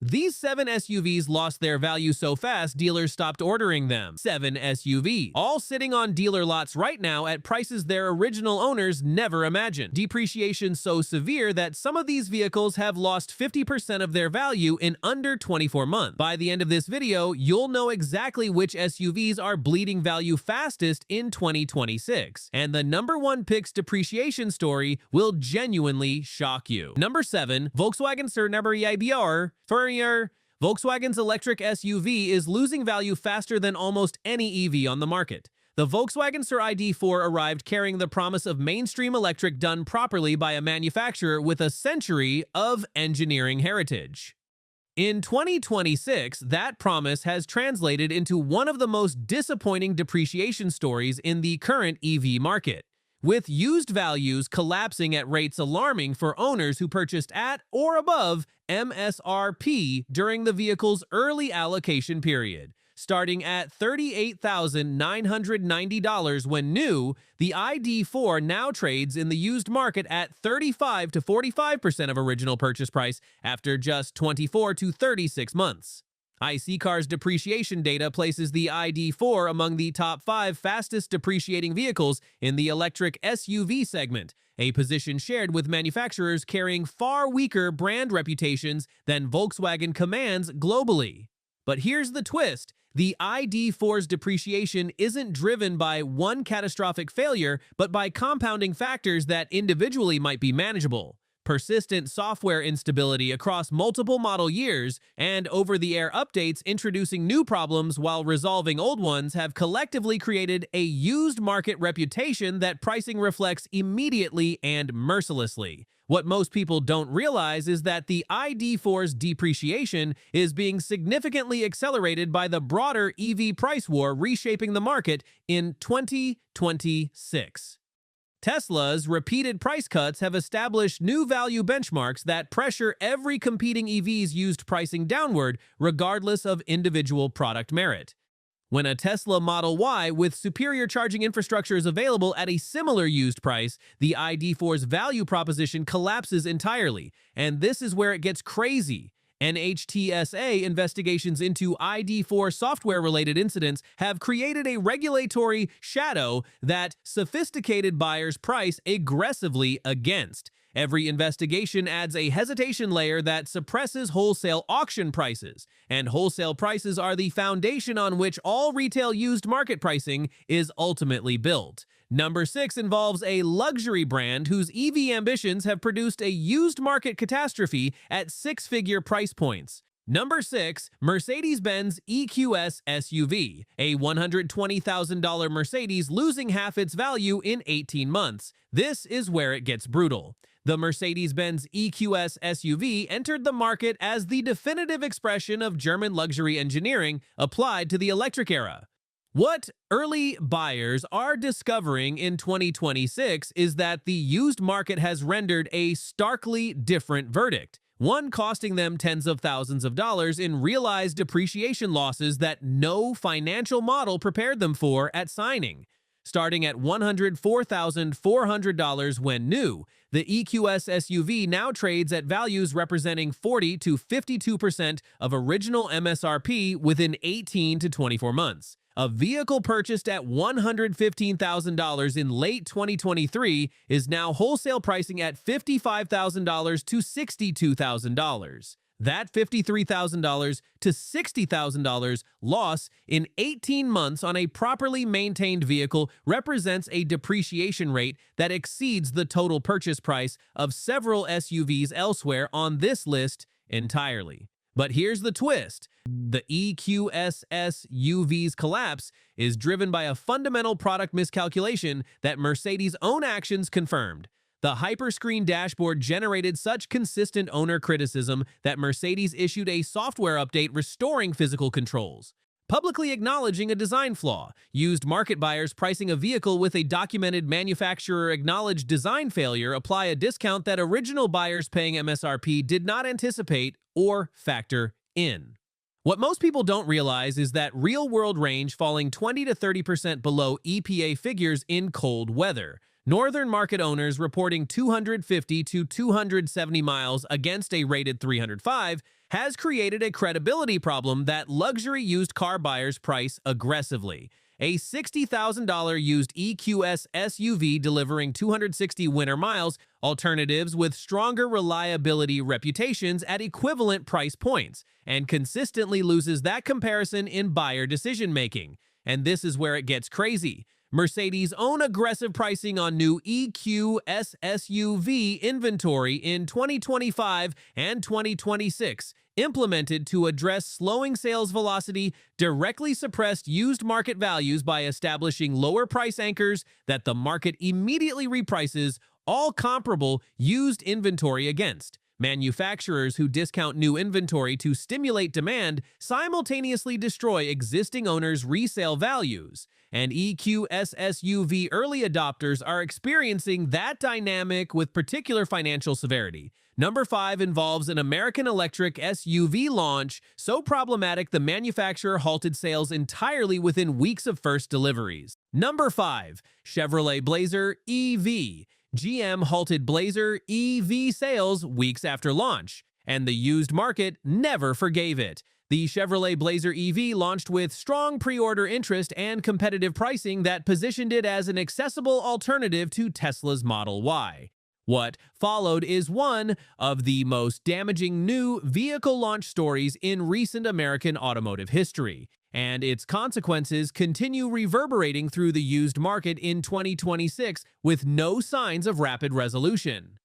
These 7 SUVs lost their value so fast dealers stopped ordering them. 7 SUVs, all sitting on dealer lots right now at prices their original owners never imagined. Depreciation so severe that some of these vehicles have lost 50% of their value in under 24 months. By the end of this video, you'll know exactly which SUVs are bleeding value fastest in 2026. And the #1 pick's depreciation story will genuinely shock you. Number 7. Volkswagen Suran E-I-B-R. Volkswagen's electric SUV is losing value faster than almost any EV on the market. The Volkswagen Suran ID.4 arrived carrying the promise of mainstream electric done properly by a manufacturer with a century of engineering heritage. In 2026, that promise has translated into one of the most disappointing depreciation stories in the current EV market, with used values collapsing at rates alarming for owners who purchased at or above MSRP during the vehicle's early allocation period. Starting at $38,990 when new, the ID.4 now trades in the used market at 35 to 45% of original purchase price after just 24 to 36 months. iSeeCar's depreciation data places the ID.4 among the top 5 fastest depreciating vehicles in the electric SUV segment, a position shared with manufacturers carrying far weaker brand reputations than Volkswagen commands globally. But here's the twist. The ID.4's depreciation isn't driven by one catastrophic failure, but by compounding factors that individually might be manageable. Persistent software instability across multiple model years and over-the-air updates introducing new problems while resolving old ones have collectively created a used market reputation that pricing reflects immediately and mercilessly. What most people don't realize is that the ID.4's depreciation is being significantly accelerated by the broader EV price war reshaping the market in 2026. Tesla's repeated price cuts have established new value benchmarks that pressure every competing EV's used pricing downward, regardless of individual product merit. When a Tesla Model Y with superior charging infrastructure is available at a similar used price, the ID.4's value proposition collapses entirely. And this is where it gets crazy. NHTSA investigations into ID.4 software-related incidents have created a regulatory shadow that sophisticated buyers price aggressively against. Every investigation adds a hesitation layer that suppresses wholesale auction prices, and wholesale prices are the foundation on which all retail used market pricing is ultimately built. Number 6 involves a luxury brand whose EV ambitions have produced a used market catastrophe at 6-figure price points. Number 6, Mercedes-Benz EQS SUV, a $120,000 Mercedes losing half its value in 18 months. This is where it gets brutal. The Mercedes-Benz EQS SUV entered the market as the definitive expression of German luxury engineering applied to the electric era. What early buyers are discovering in 2026 is that the used market has rendered a starkly different verdict, one costing them tens of thousands of dollars in realized depreciation losses that no financial model prepared them for at signing. Starting at $104,400 when new, the EQS SUV now trades at values representing 40 to 52% of original MSRP within 18 to 24 months. A vehicle purchased at $115,000 in late 2023 is now wholesale pricing at $55,000 to $62,000. That $53,000 to $60,000 loss in 18 months on a properly maintained vehicle represents a depreciation rate that exceeds the total purchase price of several SUVs elsewhere on this list entirely. But here's the twist. The EQS SUV's collapse is driven by a fundamental product miscalculation that Mercedes' own actions confirmed. The hyperscreen dashboard generated such consistent owner criticism that Mercedes issued a software update restoring physical controls, publicly acknowledging a design flaw. Used market buyers pricing a vehicle with a documented manufacturer-acknowledged design failure apply a discount that original buyers paying MSRP did not anticipate or factor in. What most people don't realize is that real-world range falling 20 to 30% below EPA figures in cold weather. Northern market owners reporting 250 to 270 miles against a rated 305 has created a credibility problem that luxury used car buyers price aggressively. A $60,000 used EQS SUV delivering 260 winter miles, alternatives with stronger reliability reputations at equivalent price points, and consistently loses that comparison in buyer decision-making. And this is where it gets crazy. Mercedes' own aggressive pricing on new EQS SUV inventory in 2025 and 2026, implemented to address slowing sales velocity, directly suppressed used market values by establishing lower price anchors that the market immediately reprices all comparable used inventory against. Manufacturers who discount new inventory to stimulate demand simultaneously destroy existing owners' resale values, and EQS SUV early adopters are experiencing that dynamic with particular financial severity. Number 5 involves an American electric SUV launch so problematic the manufacturer halted sales entirely within weeks of first deliveries. Number 5. Chevrolet Blazer EV. GM halted Blazer EV sales weeks after launch, and the used market never forgave it. The Chevrolet Blazer EV launched with strong pre-order interest and competitive pricing that positioned it as an accessible alternative to Tesla's Model Y. What followed is one of the most damaging new vehicle launch stories in recent American automotive history, and its consequences continue reverberating through the used market in 2026 with no signs of rapid resolution.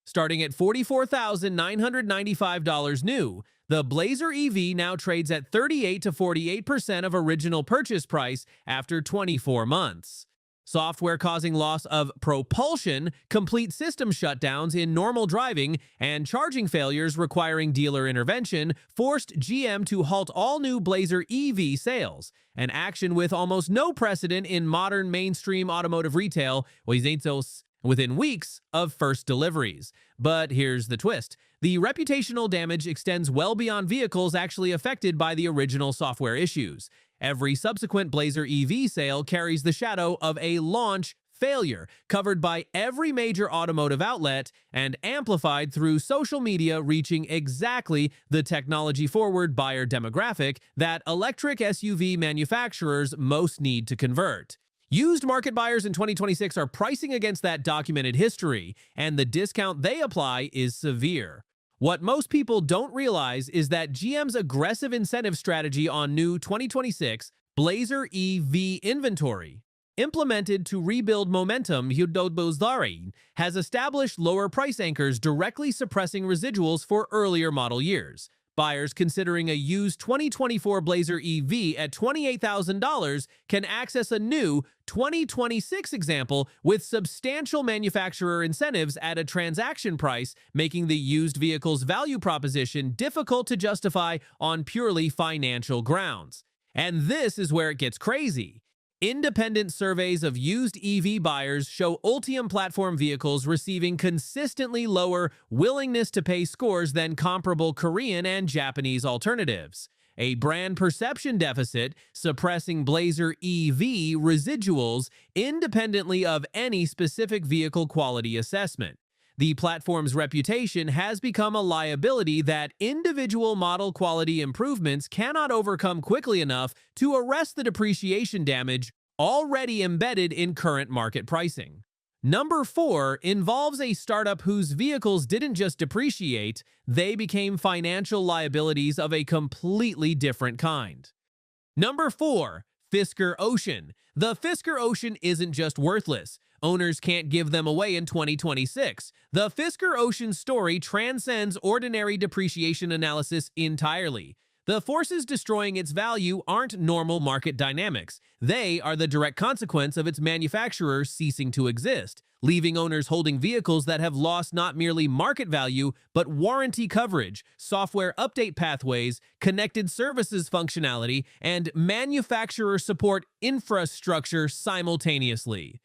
Starting at $44,995 new, the Blazer EV now trades at 38 to 48% of original purchase price after 24 months. Software causing loss of propulsion, complete system shutdowns in normal driving, and charging failures requiring dealer intervention forced GM to halt all new Blazer EV sales, an action with almost no precedent in modern mainstream automotive retail within weeks of first deliveries. But here's the twist. The reputational damage extends well beyond vehicles actually affected by the original software issues. Every subsequent Blazer EV sale carries the shadow of a launch failure, covered by every major automotive outlet and amplified through social media, reaching exactly the technology-forward buyer demographic that electric SUV manufacturers most need to convert. Used market buyers in 2026 are pricing against that documented history, and the discount they apply is severe. What most people don't realize is that GM's aggressive incentive strategy on new 2026 Blazer EV inventory, implemented to rebuild momentum, has established lower price anchors directly suppressing residuals for earlier model years. Buyers considering a used 2024 Blazer EV at $28,000 can access a new 2026 example with substantial manufacturer incentives at a transaction price, making the used vehicle's value proposition difficult to justify on purely financial grounds. And this is where it gets crazy. Independent surveys of used EV buyers show Ultium platform vehicles receiving consistently lower willingness to pay scores than comparable Korean and Japanese alternatives. A brand perception deficit suppressing Blazer EV residuals independently of any specific vehicle quality assessment. The platform's reputation has become a liability that individual model quality improvements cannot overcome quickly enough to arrest the depreciation damage already embedded in current market pricing. Number 4 involves a startup whose vehicles didn't just depreciate, they became financial liabilities of a completely different kind. Number 4. Fisker Ocean. The Fisker Ocean isn't just worthless. Owners can't give them away in 2026. The Fisker Ocean story transcends ordinary depreciation analysis entirely. The forces destroying its value aren't normal market dynamics. They are the direct consequence of its manufacturer ceasing to exist, leaving owners holding vehicles that have lost not merely market value, but warranty coverage, software update pathways, connected services functionality, and manufacturer support infrastructure simultaneously.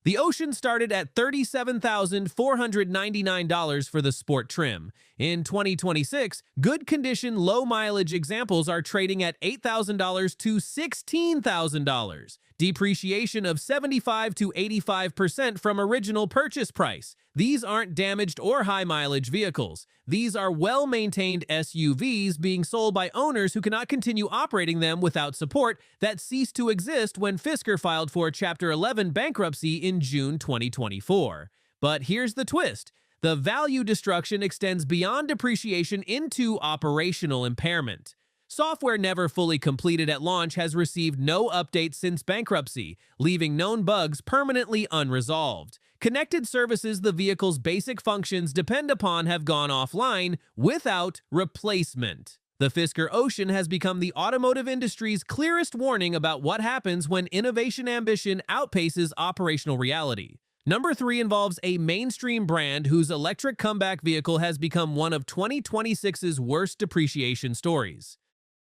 The Ocean started at $37,499 for the sport trim. In 2026, good condition, low mileage examples are trading at $8,000 to $16,000. depreciation of 75 to 85% from original purchase price. These aren't damaged or high-mileage vehicles. These are well-maintained SUVs being sold by owners who cannot continue operating them without support that ceased to exist when Fisker filed for Chapter 11 bankruptcy in June 2024. But here's the twist. The value destruction extends beyond depreciation into operational impairment. Software never fully completed at launch has received no updates since bankruptcy, leaving known bugs permanently unresolved. Connected services the vehicle's basic functions depend upon have gone offline without replacement. The Fisker Ocean has become the automotive industry's clearest warning about what happens when innovation ambition outpaces operational reality. Number 3 involves a mainstream brand whose electric comeback vehicle has become one of 2026's worst depreciation stories.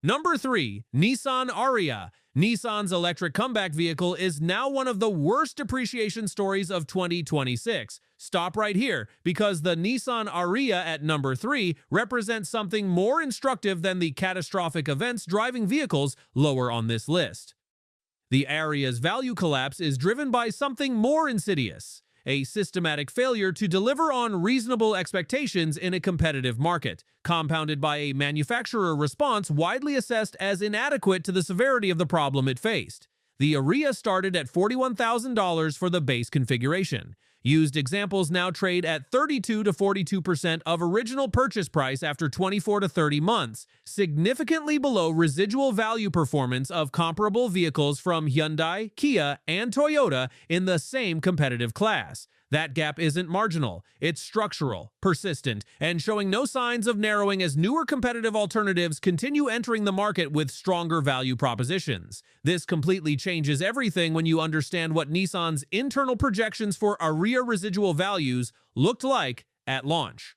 Number 3, Nissan Ariya. Nissan's electric comeback vehicle is now one of the worst depreciation stories of 2026. Stop right here, because the Nissan Ariya at number 3 represents something more instructive than the catastrophic events driving vehicles lower on this list. The Ariya's value collapse is driven by something more insidious: a systematic failure to deliver on reasonable expectations in a competitive market, compounded by a manufacturer response widely assessed as inadequate to the severity of the problem it faced. The Ariya started at $41,000 for the base configuration. Used examples now trade at 32 to 42% of original purchase price after 24 to 30 months, significantly below residual value performance of comparable vehicles from Hyundai, Kia, and Toyota in the same competitive class. That gap isn't marginal, it's structural, persistent, and showing no signs of narrowing as newer competitive alternatives continue entering the market with stronger value propositions. This completely changes everything when you understand what Nissan's internal projections for Ariya residual values looked like at launch.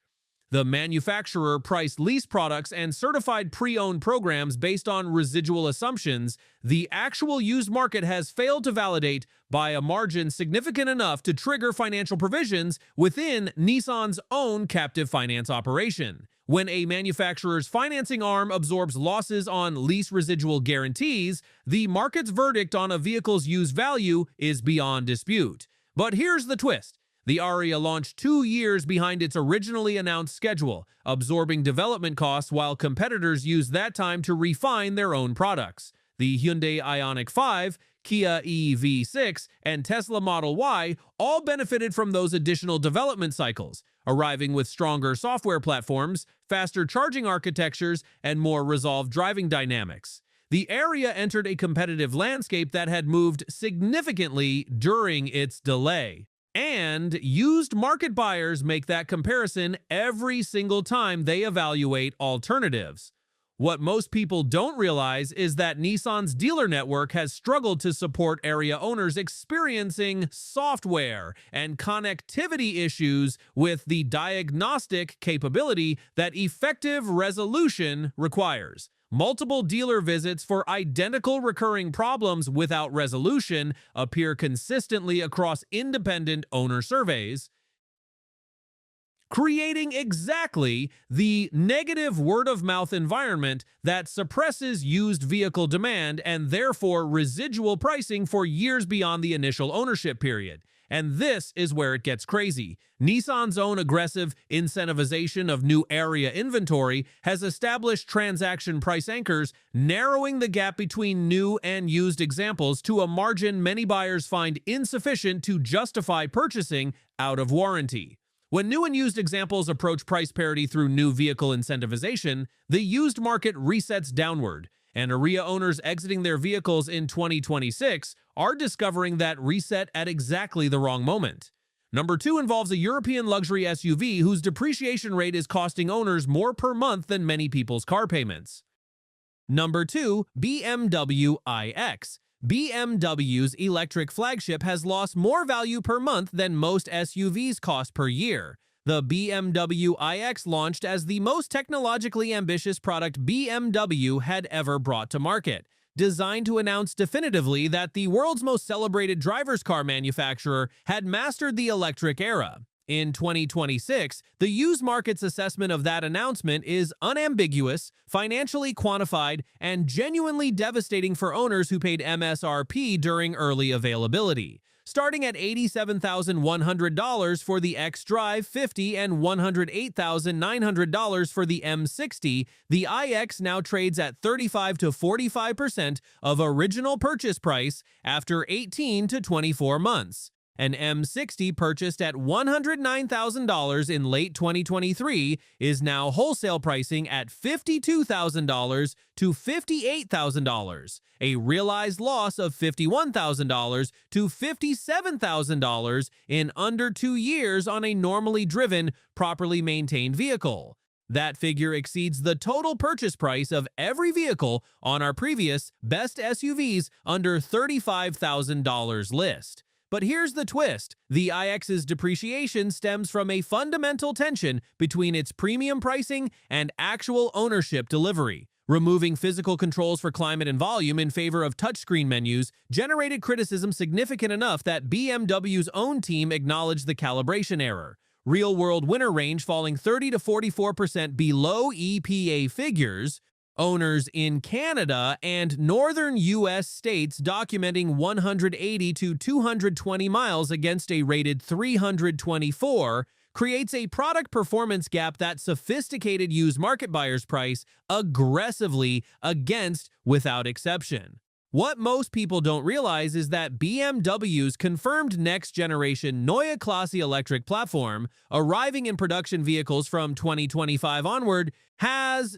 The manufacturer priced lease products and certified pre-owned programs based on residual assumptions the actual used market has failed to validate by a margin significant enough to trigger financial provisions within Nissan's own captive finance operation. When a manufacturer's financing arm absorbs losses on lease residual guarantees, the market's verdict on a vehicle's used value is beyond dispute. But here's the twist. The Ariya launched 2 years behind its originally announced schedule, absorbing development costs while competitors used that time to refine their own products. The Hyundai Ioniq 5, Kia EV6, and Tesla Model Y all benefited from those additional development cycles, arriving with stronger software platforms, faster charging architectures, and more resolved driving dynamics. The Ariya entered a competitive landscape that had moved significantly during its delay. And used market buyers make that comparison every single time they evaluate alternatives. What most people don't realize is that Nissan's dealer network has struggled to support Ariya owners experiencing software and connectivity issues with the diagnostic capability that effective resolution requires. Multiple dealer visits for identical recurring problems without resolution appear consistently across independent owner surveys, creating exactly the negative word-of-mouth environment that suppresses used vehicle demand and therefore residual pricing for years beyond the initial ownership period. And this is where it gets crazy. Nissan's own aggressive incentivization of new Ariya inventory has established transaction price anchors, narrowing the gap between new and used examples to a margin many buyers find insufficient to justify purchasing out of warranty. When new and used examples approach price parity through new vehicle incentivization, the used market resets downward, and Ariya owners exiting their vehicles in 2026 are discovering that reset at exactly the wrong moment. Number 2 involves a European luxury SUV whose depreciation rate is costing owners more per month than many people's car payments. Number 2, BMW iX. BMW's electric flagship has lost more value per month than most SUVs cost per year. The BMW iX launched as the most technologically ambitious product BMW had ever brought to market, designed to announce definitively that the world's most celebrated driver's car manufacturer had mastered the electric era. In 2026, the used market's assessment of that announcement is unambiguous, financially quantified, and genuinely devastating for owners who paid MSRP during early availability. Starting at $87,100 for the X-Drive 50 and $108,900 for the M60, the iX now trades at 35 to 45% of original purchase price after 18 to 24 months. An M60 purchased at $109,000 in late 2023 is now wholesale pricing at $52,000 to $58,000, a realized loss of $51,000 to $57,000 in under 2 years on a normally driven, properly maintained vehicle. That figure exceeds the total purchase price of every vehicle on our previous Best SUVs under $35,000 list. But here's the twist. The iX's depreciation stems from a fundamental tension between its premium pricing and actual ownership delivery. Removing physical controls for climate and volume in favor of touchscreen menus generated criticism significant enough that BMW's own team acknowledged the calibration error. Real-world winter range falling 30 to 44% below EPA figures, owners in Canada and northern U.S. states documenting 180 to 220 miles against a rated 324 creates a product performance gap that sophisticated used market buyers price aggressively against without exception. What most people don't realize is that BMW's confirmed next-generation Neue Klasse electric platform, arriving in production vehicles from 2025 onward, has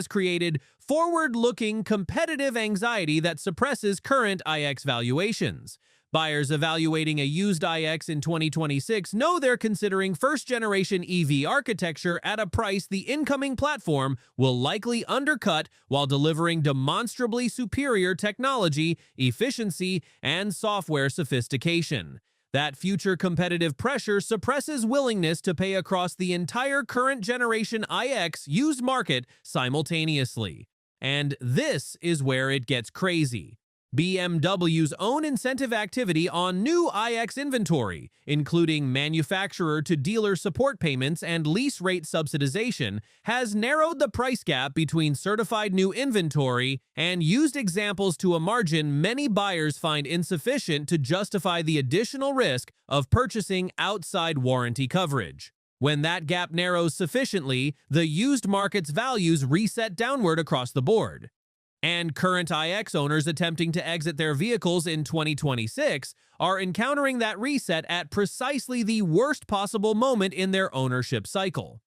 created forward-looking competitive anxiety that suppresses current iX valuations. Buyers evaluating a used iX in 2026 know they're considering first-generation EV architecture at a price the incoming platform will likely undercut while delivering demonstrably superior technology, efficiency, and software sophistication. That future competitive pressure suppresses willingness to pay across the entire current generation iX used market simultaneously. And this is where it gets crazy. BMW's own incentive activity on new iX inventory, including manufacturer-to-dealer support payments and lease rate subsidization, has narrowed the price gap between certified new inventory and used examples to a margin many buyers find insufficient to justify the additional risk of purchasing outside warranty coverage. When that gap narrows sufficiently, the used market's values reset downward across the board. And current iX owners attempting to exit their vehicles in 2026 are encountering that reset at precisely the worst possible moment in their ownership cycle.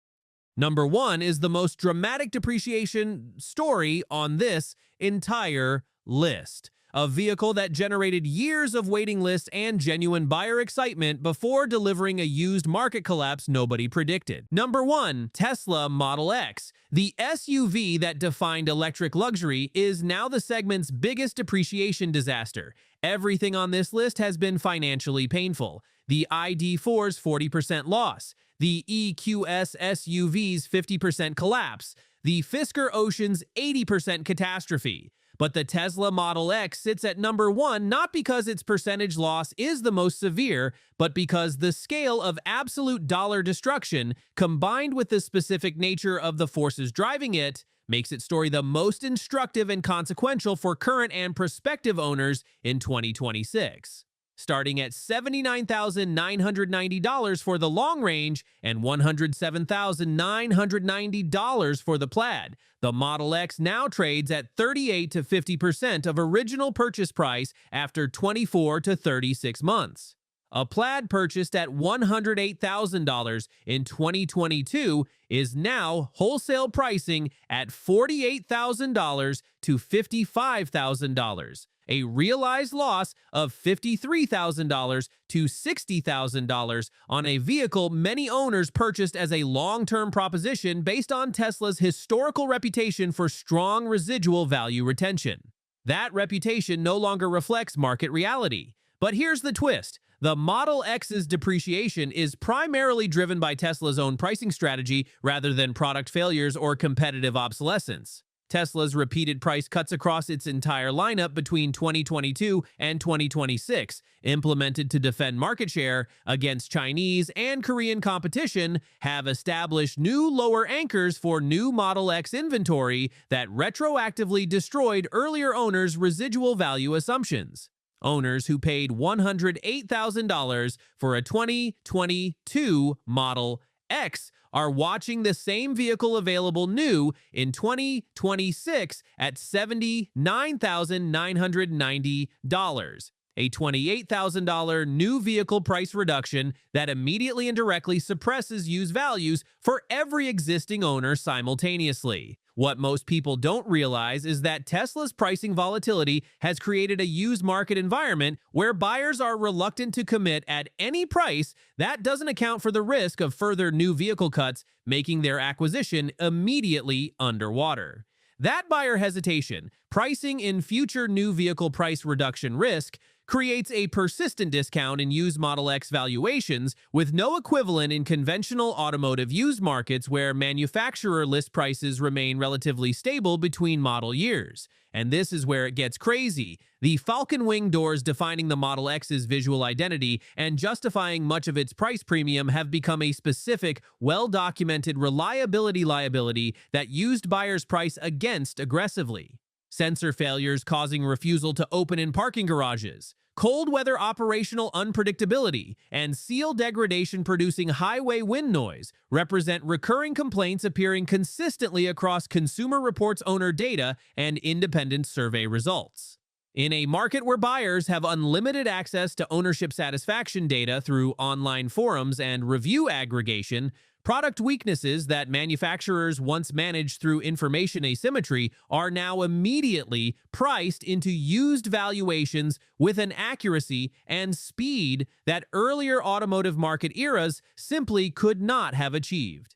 Number 1 is the most dramatic depreciation story on this entire list. A vehicle that generated years of waiting lists and genuine buyer excitement before delivering a used market collapse nobody predicted. Number 1, Tesla Model X. The SUV that defined electric luxury is now the segment's biggest depreciation disaster. Everything on this list has been financially painful. The ID.4's 40% loss, the EQS SUV's 50% collapse, the Fisker Ocean's 80% catastrophe. But the Tesla Model X sits at number 1 not because its percentage loss is the most severe, but because the scale of absolute dollar destruction, combined with the specific nature of the forces driving it, makes its story the most instructive and consequential for current and prospective owners in 2026. Starting at $79,990 for the long range and $107,990 for the Plaid, the Model X now trades at 38 to 50% of original purchase price after 24 to 36 months. A Plaid purchased at $108,000 in 2022 is now wholesale pricing at $48,000 to $55,000. A realized loss of $53,000 to $60,000 on a vehicle many owners purchased as a long-term proposition based on Tesla's historical reputation for strong residual value retention. That reputation no longer reflects market reality. But here's the twist. The Model X's depreciation is primarily driven by Tesla's own pricing strategy rather than product failures or competitive obsolescence. Tesla's repeated price cuts across its entire lineup between 2022 and 2026, implemented to defend market share against Chinese and Korean competition, have established new lower anchors for new Model X inventory that retroactively destroyed earlier owners' residual value assumptions. Owners who paid $108,000 for a 2022 Model X are watching the same vehicle available new in 2026 at $79,990, a $28,000 new vehicle price reduction that immediately and directly suppresses used values for every existing owner simultaneously. What most people don't realize is that Tesla's pricing volatility has created a used market environment where buyers are reluctant to commit at any price that doesn't account for the risk of further new vehicle cuts, making their acquisition immediately underwater. That buyer hesitation, pricing in future new vehicle price reduction risk, creates a persistent discount in used Model X valuations with no equivalent in conventional automotive used markets where manufacturer list prices remain relatively stable between model years. And this is where it gets crazy. The falcon wing doors defining the Model X's visual identity and justifying much of its price premium have become a specific, well-documented reliability liability that used buyers price against aggressively. Sensor failures causing refusal to open in parking garages, cold weather operational unpredictability, and seal degradation producing highway wind noise represent recurring complaints appearing consistently across Consumer Reports owner data and independent survey results. In a market where buyers have unlimited access to ownership satisfaction data through online forums and review aggregation, product weaknesses that manufacturers once managed through information asymmetry are now immediately priced into used valuations with an accuracy and speed that earlier automotive market eras simply could not have achieved.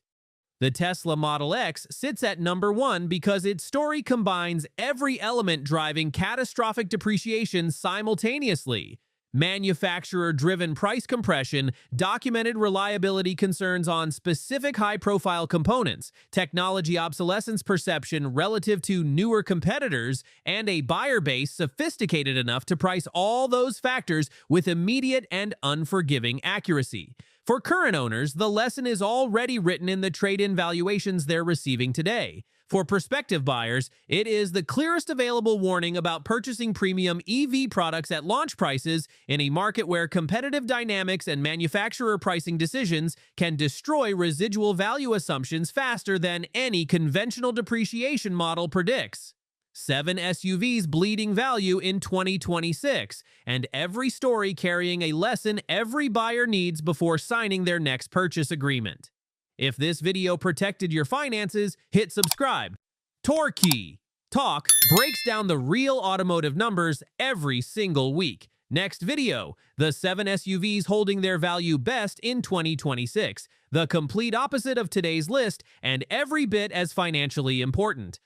The Tesla Model X sits at number 1 because its story combines every element driving catastrophic depreciation simultaneously. Manufacturer-driven price compression, documented reliability concerns on specific high-profile components, technology obsolescence perception relative to newer competitors, and a buyer base sophisticated enough to price all those factors with immediate and unforgiving accuracy. For current owners, the lesson is already written in the trade-in valuations they're receiving today. For prospective buyers, it is the clearest available warning about purchasing premium EV products at launch prices in a market where competitive dynamics and manufacturer pricing decisions can destroy residual value assumptions faster than any conventional depreciation model predicts. 7 SUVs bleeding value in 2026, and every story carrying a lesson every buyer needs before signing their next purchase agreement. If this video protected your finances, hit subscribe. Torquay Talk breaks down the real automotive numbers every single week. Next video, the 7 SUVs holding their value best in 2026. The complete opposite of today's list and every bit as financially important.